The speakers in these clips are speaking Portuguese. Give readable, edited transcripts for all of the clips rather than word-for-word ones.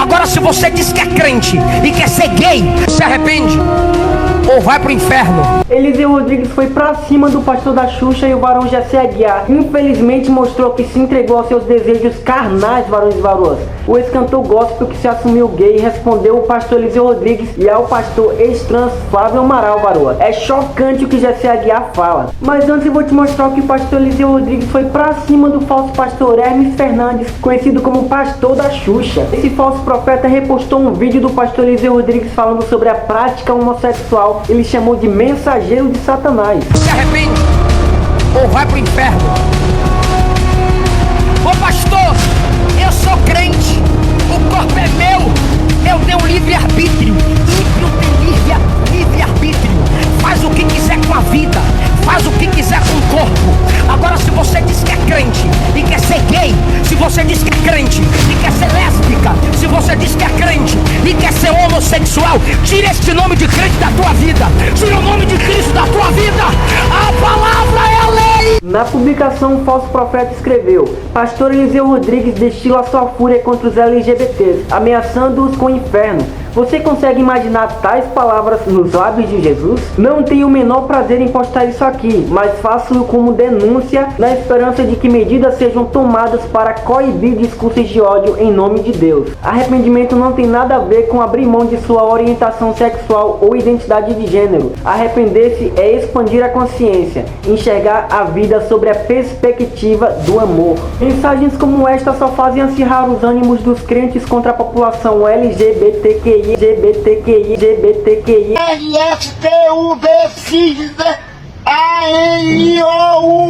Agora, se você diz que é crente e quer ser gay, se arrepende ou vai pro inferno. Eliseu Rodrigues foi pra cima do pastor da Xuxa e o varão Jessé Aguiar. Infelizmente mostrou que se entregou aos seus desejos carnais, varões e varoas. O ex-cantor gospel que se assumiu gay respondeu ao pastor Eliseu Rodrigues e ao pastor ex-trans Flávio Amaral, varoa. É chocante o que Jessé Aguiar fala. Mas antes eu vou te mostrar que o pastor Eliseu Rodrigues foi pra cima do falso pastor Hermes Fernandes, conhecido como pastor da Xuxa. Esse falso profeta repostou um vídeo do pastor Eliseu Rodrigues falando sobre a prática homossexual. Ele chamou de mensageiro de Satanás. Se arrepende ou vai pro inferno. Ô pastor, eu sou crente, o corpo é meu, eu tenho livre-arbítrio. Ímpio tem livre-arbítrio. Faz o que quiser com a vida, faz o que quiser com o corpo. Agora, se você diz que é crente e quer ser gay, se você diz que é crente e quer ser lésbica, se você diz que é crente e quer ser homossexual, tira este nome de crente da tua vida, tira o nome de Cristo da tua vida. A palavra é a lei. Na publicação, o falso profeta escreveu: pastor Eliseu Rodrigues destila sua fúria contra os LGBTs, ameaçando-os com o inferno. Você consegue imaginar tais palavras nos lábios de Jesus? Não tenho o menor prazer em postar isso aqui, mas faço-o como denúncia, na esperança de que medidas sejam tomadas para coibir discursos de ódio em nome de Deus. Arrependimento não tem nada a ver com abrir mão de sua orientação sexual ou identidade de gênero. Arrepender-se é expandir a consciência, enxergar a vida sobre a perspectiva do amor. Mensagens como esta só fazem acirrar os ânimos dos crentes contra a população LGBTQI,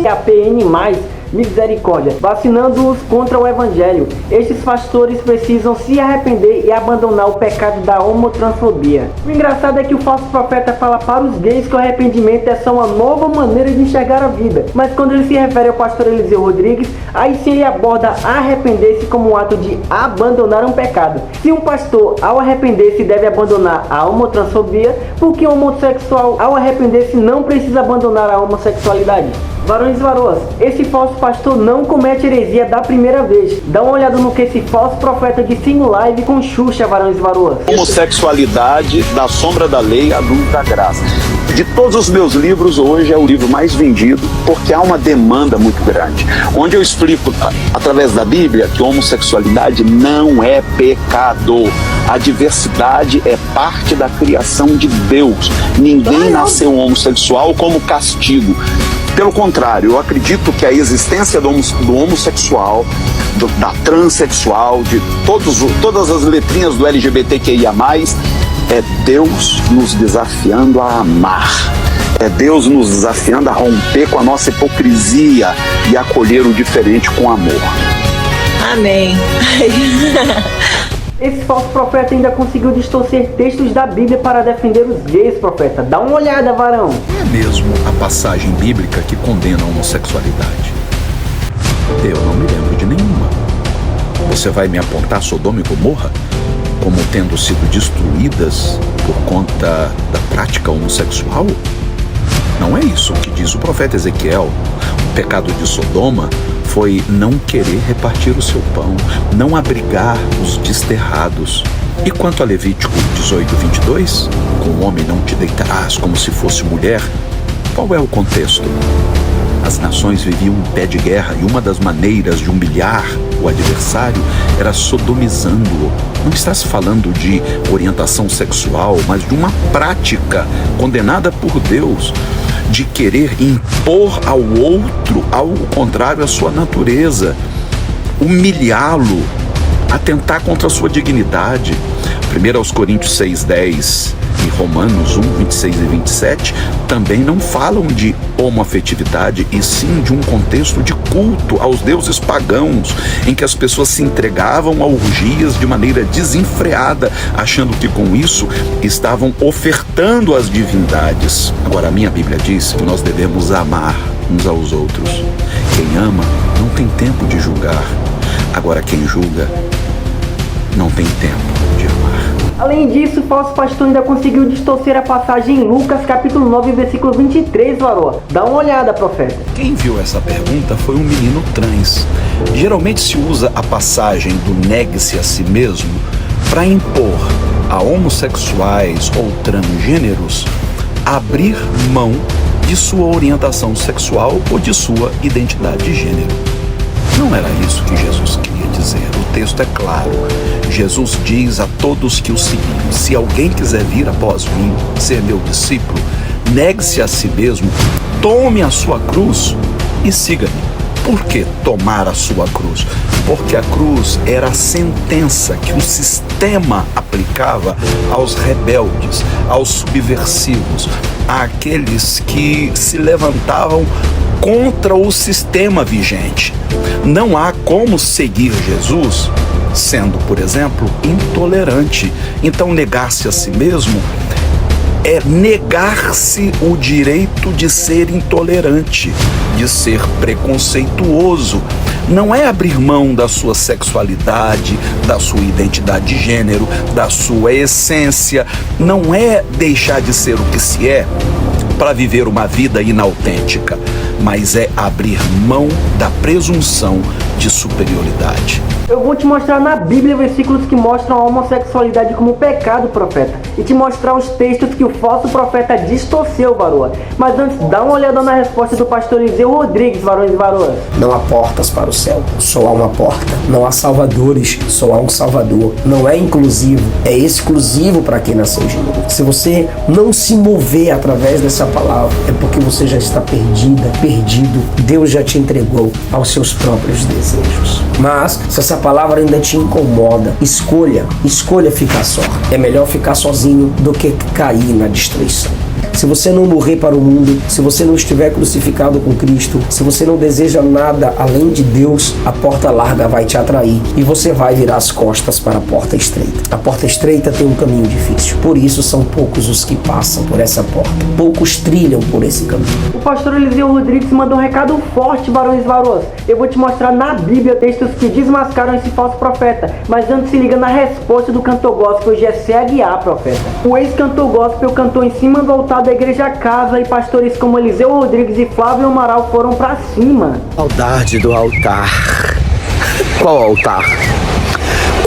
APN+, misericórdia, vacinando-os contra o evangelho. Estes pastores precisam se arrepender e abandonar o pecado da homotransfobia. O engraçado é que o falso profeta fala para os gays que o arrependimento é só uma nova maneira de enxergar a vida, mas quando ele se refere ao pastor Eliseu Rodrigues, aí sim ele aborda arrepender-se como um ato de abandonar um pecado. Se um pastor, ao arrepender-se, deve abandonar a homotransfobia, por que um homossexual, ao arrepender-se, não precisa abandonar a homossexualidade? Varões e varoas, esse falso pastor não comete heresia da primeira vez. Dá uma olhada no que esse falso profeta disse em live com Xuxa, varões e varoas. Homossexualidade, da sombra da lei à luz da graça. De todos os meus livros, hoje é o livro mais vendido, porque há uma demanda muito grande. Onde eu explico, através da Bíblia, que homossexualidade não é pecado. A diversidade é parte da criação de Deus. Ninguém nasceu homossexual como castigo. Pelo contrário, eu acredito que a existência do homossexual, da transexual, de todas as letrinhas do LGBTQIA+, é Deus nos desafiando a amar. É Deus nos desafiando a romper com a nossa hipocrisia e acolher o diferente com amor. Amém. Esse falso profeta ainda conseguiu distorcer textos da Bíblia para defender os gays, profeta. Dá uma olhada, varão. É mesmo a passagem bíblica que condena a homossexualidade? Eu não me lembro de nenhuma. Você vai me apontar Sodoma e Gomorra como tendo sido destruídas por conta da prática homossexual? Não é isso que diz o profeta Ezequiel. O pecado de Sodoma foi não querer repartir o seu pão, não abrigar os desterrados. E quanto a Levítico 18:22, com o homem não te deitarás como se fosse mulher, qual é o contexto? As nações viviam em pé de guerra e uma das maneiras de humilhar o adversário era sodomizando-o. Não está se falando de orientação sexual, mas de uma prática condenada por Deus, de querer impor ao outro algo contrário à sua natureza, humilhá-lo, atentar contra a sua dignidade. 1 Coríntios 6:10 e Romanos 1:26 e 27 também não falam de homoafetividade, e sim de um contexto de culto aos deuses pagãos, em que as pessoas se entregavam a orgias de maneira desenfreada, achando que com isso estavam ofertando às divindades. Agora, a minha Bíblia diz que nós devemos amar uns aos outros. Quem ama não tem tempo de julgar. Agora, quem julga não tem tempo de amar. Além disso, o falso pastor ainda conseguiu distorcer a passagem em Lucas capítulo 9, versículo 23, varoa. Dá uma olhada, profeta. Quem enviou essa pergunta foi um menino trans. Geralmente se usa a passagem do negue-se a si mesmo para impor a homossexuais ou transgêneros abrir mão de sua orientação sexual ou de sua identidade de gênero. Não era isso que Jesus queria dizer. O texto é claro. Jesus diz a todos que o seguiam: se alguém quiser vir após mim, ser meu discípulo, negue-se a si mesmo, tome a sua cruz e siga-me. Por que tomar a sua cruz? Porque a cruz era a sentença que o sistema aplicava aos rebeldes, aos subversivos, àqueles que se levantavam contra o sistema vigente. Não há como seguir Jesus sendo, por exemplo, intolerante. Então, negar-se a si mesmo é negar-se o direito de ser intolerante, de ser preconceituoso. Não é abrir mão da sua sexualidade, da sua identidade de gênero, da sua essência. Não é deixar de ser o que se é para viver uma vida inautêntica, mas é abrir mão da presunção de superioridade. Eu vou te mostrar na Bíblia versículos que mostram a homossexualidade como pecado, profeta, e te mostrar os textos que o falso profeta distorceu, varoa. Mas antes, dá uma olhada na resposta do pastor Eliseu Rodrigues, varões e varoas. Não há portas para o céu, só há uma porta. Não há salvadores, só há um salvador. Não é inclusivo, é exclusivo para quem nasceu de novo. Se você não se mover através dessa palavra, é porque você já está perdida, perdido. Deus já te entregou aos seus próprios desejos. Mas, se essa palavra ainda te incomoda, escolha ficar só. É melhor ficar sozinho do que cair na destruição. Se você não morrer para o mundo, se você não estiver crucificado com Cristo, se você não deseja nada além de Deus, a porta larga vai te atrair e você vai virar as costas para a porta estreita. A porta estreita tem um caminho difícil, por isso são poucos os que passam por essa porta. Poucos trilham por esse caminho. O pastor Eliseu Rodrigues mandou um recado forte, varões e varoas. Eu vou te mostrar na Bíblia textos que desmascaram esse falso profeta, mas antes se liga na resposta do cantor gospel Jessé Aguiar, profeta. O ex-cantor gospel cantou em cima do altar da Igreja Casa e pastores como Eliseu Rodrigues e Flávio Amaral foram pra cima. Saudade do altar. Qual altar?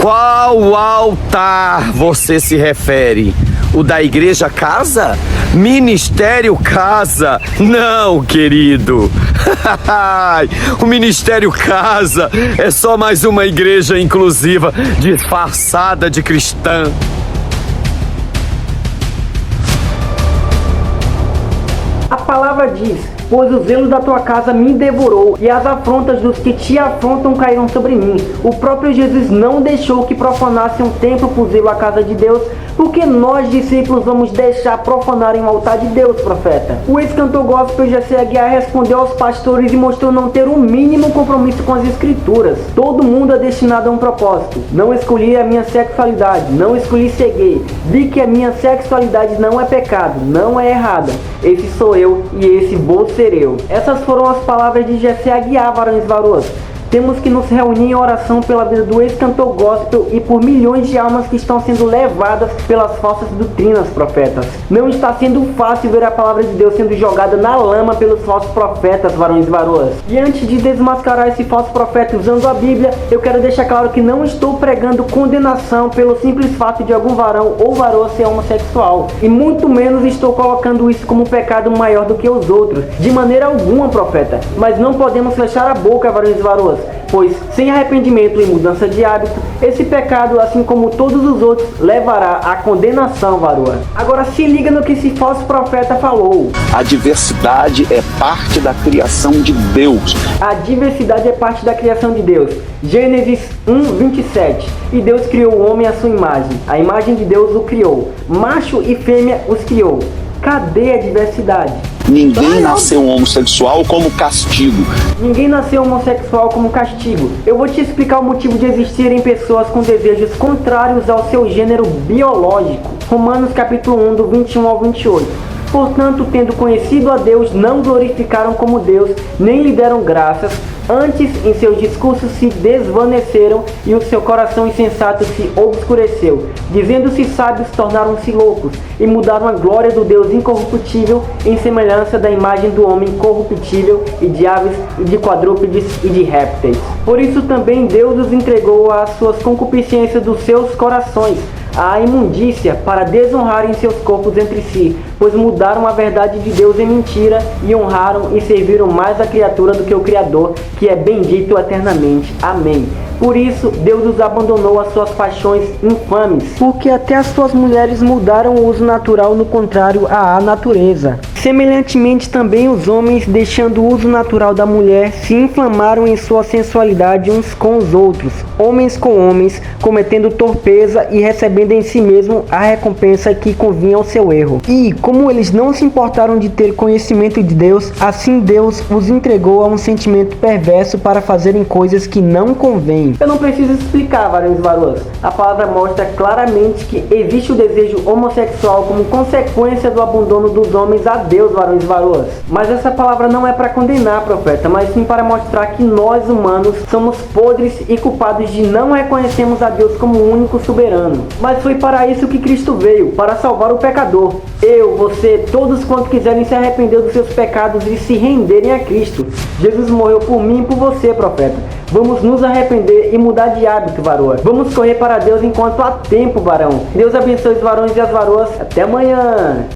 Qual altar você se refere? O da Igreja Casa? Ministério Casa? Não, querido. O Ministério Casa é só mais uma igreja inclusiva disfarçada de cristã. A palavra diz: pois o zelo da tua casa me devorou, e as afrontas dos que te afrontam caíram sobre mim. O próprio Jesus não deixou que profanassem um templo por zelo à casa de Deus, porque nós, discípulos, vamos deixar profanarem o altar de Deus, profeta. O ex-cantor gospel Jessé Aguiar respondeu aos pastores e mostrou não ter o mínimo compromisso com as escrituras. Todo mundo é destinado a um propósito. Não escolhi a minha sexualidade, não escolhi ser gay. Vi que a minha sexualidade não é pecado, não é errada. Esse sou eu e esse vou ser eu. Essas foram as palavras de Jessé Aguiar, varões e varoas. Temos que nos reunir em oração pela vida do ex-cantor gospel e por milhões de almas que estão sendo levadas pelas falsas doutrinas, profetas. Não está sendo fácil ver a palavra de Deus sendo jogada na lama pelos falsos profetas, varões e varoas. E antes de desmascarar esse falso profeta usando a Bíblia, eu quero deixar claro que não estou pregando condenação pelo simples fato de algum varão ou varoa ser homossexual. E muito menos estou colocando isso como um pecado maior do que os outros. De maneira alguma, profeta. Mas não podemos fechar a boca, varões e varoas. Pois, sem arrependimento e mudança de hábito, esse pecado, assim como todos os outros, levará à condenação, varoa. Agora se liga no que esse falso profeta falou. A diversidade é parte da criação de Deus. A diversidade é parte da criação de Deus. Gênesis 1:27. E Deus criou o homem à sua imagem. A imagem de Deus o criou. Macho e fêmea os criou. Cadê a diversidade? Ninguém nasceu homossexual como castigo. Ninguém nasceu homossexual como castigo. Eu vou te explicar o motivo de existirem pessoas com desejos contrários ao seu gênero biológico. Romanos capítulo 1, do 21 ao 28. Portanto, tendo conhecido a Deus, não glorificaram como Deus, nem lhe deram graças, Antes, em seus discursos se desvaneceram e o seu coração insensato se obscureceu. Dizendo-se sábios, tornaram-se loucos e mudaram a glória do Deus incorruptível em semelhança da imagem do homem corruptível e de aves e de quadrúpedes e de répteis. Por isso também Deus os entregou às suas concupiscências dos seus corações, à imundícia, para desonrarem seus corpos entre si, pois mudaram a verdade de Deus em mentira e honraram e serviram mais a criatura do que o Criador, que é bendito eternamente. Amém. Por isso, Deus os abandonou às suas paixões infames, porque até as suas mulheres mudaram o uso natural no contrário à natureza. Semelhantemente também os homens, deixando o uso natural da mulher, se inflamaram em sua sensualidade uns com os outros, homens com homens, cometendo torpeza e recebendo em si mesmo a recompensa que convinha ao seu erro. E, como eles não se importaram de ter conhecimento de Deus, assim Deus os entregou a um sentimento perverso para fazerem coisas que não convêm. Eu não preciso explicar, varões e varoas. A palavra mostra claramente que existe o desejo homossexual como consequência do abandono dos homens a Deus, varões e varoas. Mas essa palavra não é para condenar, profeta, mas sim para mostrar que nós, humanos, somos podres e culpados de não reconhecermos a Deus como o único soberano. Mas foi para isso que Cristo veio, para salvar o pecador. Eu, você, todos quantos quiserem se arrepender dos seus pecados e se renderem a Cristo. Jesus morreu por mim e por você, profeta. Vamos nos arrepender e mudar de hábito, varoa. Vamos correr para Deus enquanto há tempo, varão. Deus abençoe os varões e as varoas. Até amanhã.